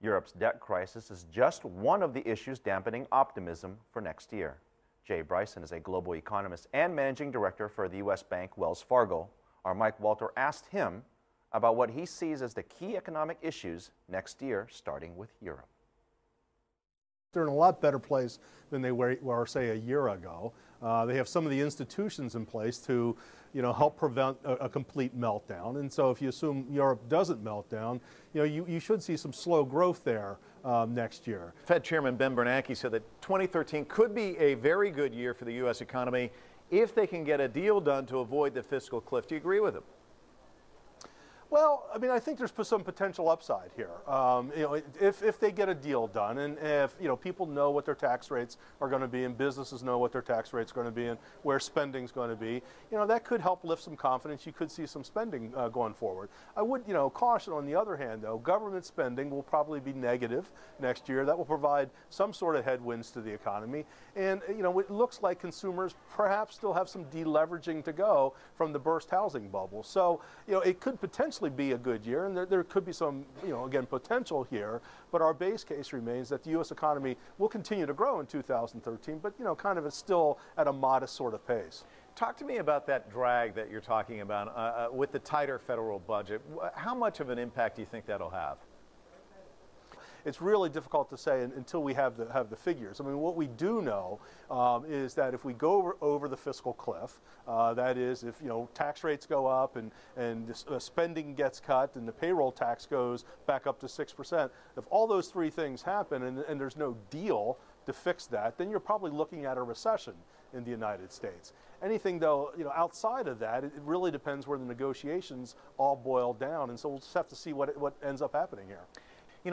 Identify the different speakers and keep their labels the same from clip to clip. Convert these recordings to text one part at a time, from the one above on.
Speaker 1: Europe's debt crisis is just one of the issues dampening optimism for next year. Jay Bryson is a global economist and managing director for the U.S. bank Wells Fargo. Our Mike Walter asked him about what he sees as the key economic issues next year, starting with Europe.
Speaker 2: They're in a lot better place than they were, say, a year ago. They have some of the institutions in place to, help prevent a complete meltdown. And so if you assume Europe doesn't melt down, you should see some slow growth there next year.
Speaker 3: Fed Chairman Ben Bernanke said that 2013 could be a very good year for the U.S. economy if they can get a deal done to avoid the fiscal cliff. Do you agree with him?
Speaker 2: Well, I mean, I think there's some potential upside here. If they get a deal done, and if people know what their tax rates are going to be, and businesses know what their tax rates are going to be, and where spending's going to be, that could help lift some confidence. You could see some spending going forward. I would, caution on the other hand, though, government spending will probably be negative next year. That will provide some sort of headwinds to the economy, and it looks like consumers perhaps still have some deleveraging to go from the burst housing bubble. So, it could potentially be a good year, and there could be some, again, potential here, but our base case remains that the U.S. economy will continue to grow in 2013, but, kind of it's still at a modest sort of pace.
Speaker 3: Talk to me about that drag that you're talking about with the tighter federal budget. How much of an impact do you think that'll have?
Speaker 2: It's really difficult to say until we have the figures. I mean, what we do know is that if we go over the fiscal cliff, that is, if tax rates go up and spending gets cut and the payroll tax goes back up to 6%, if all those three things happen and there's no deal to fix that, then you're probably looking at a recession in the United States. Anything, though, outside of that, it really depends where the negotiations all boil down, and so we'll just have to see what ends up happening here.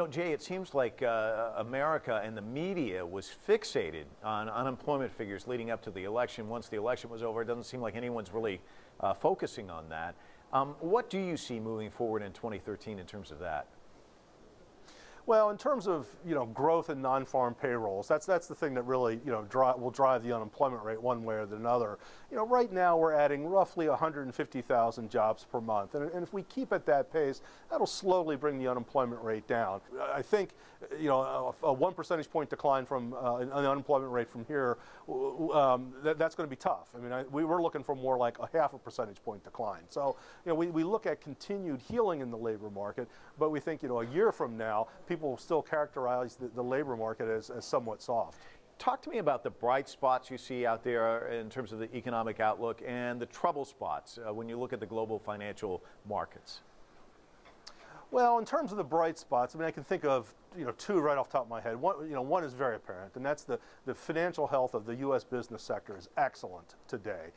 Speaker 3: Jay, it seems like America and the media was fixated on unemployment figures leading up to the election. Once the election was over, it doesn't seem like anyone's really focusing on that. What do you see moving forward in 2013 in terms of that?
Speaker 2: Well, in terms of growth in non-farm payrolls, that's the thing that really will drive the unemployment rate one way or another. Right now we're adding roughly 150,000 jobs per month, and if we keep at that pace, that'll slowly bring the unemployment rate down. I think a 1 percentage point decline from an unemployment rate from here, that's going to be tough. I mean, we were looking for more like a 0.5 percentage point decline. So we look at continued healing in the labor market, but we think a year from now, people will still characterize the labor market as somewhat soft.
Speaker 3: Talk to me about the bright spots you see out there in terms of the economic outlook and the trouble spots when you look at the global financial markets.
Speaker 2: Well, in terms of the bright spots, I mean, I can think of two right off the top of my head. One is very apparent, and that's the financial health of the U.S. business sector is excellent today.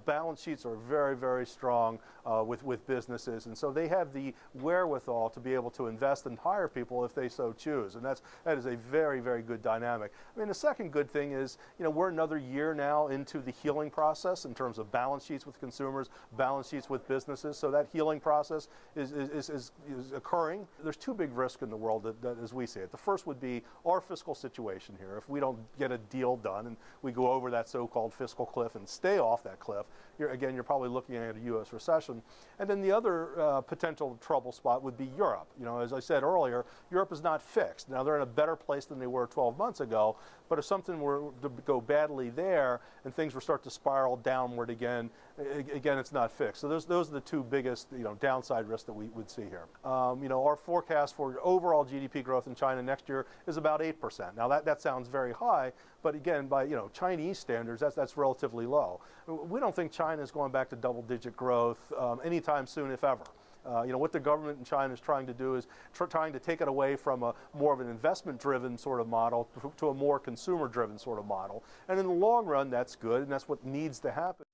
Speaker 2: Balance sheets are very, very strong with businesses, and so they have the wherewithal to be able to invest and hire people if they so choose, and that is a very, very good dynamic. I mean, the second good thing is we're another year now into the healing process in terms of balance sheets with consumers, balance sheets with businesses, so that healing process is occurring. There's two big risks in the world that as we see it. The first would be our fiscal situation here. If we don't get a deal done and we go over that so-called fiscal cliff and stay off that cliff, you're probably looking at a U.S. recession. And then the other potential trouble spot would be Europe. As I said earlier, Europe is not fixed. Now, they're in a better place than they were 12 months ago, but if something were to go badly there and things were start to spiral downward again, it's not fixed. So those are the two biggest downside risks that we would see here. Our forecast for overall GDP growth in China next year is about 8%. Now that sounds very high, but again, by Chinese standards, that's relatively low. We don't think China is going back to double-digit growth anytime soon, if ever. What the government in China is trying to do is trying to take it away from a more of an investment-driven sort of model to a more consumer-driven sort of model. And in the long run, that's good, and that's what needs to happen.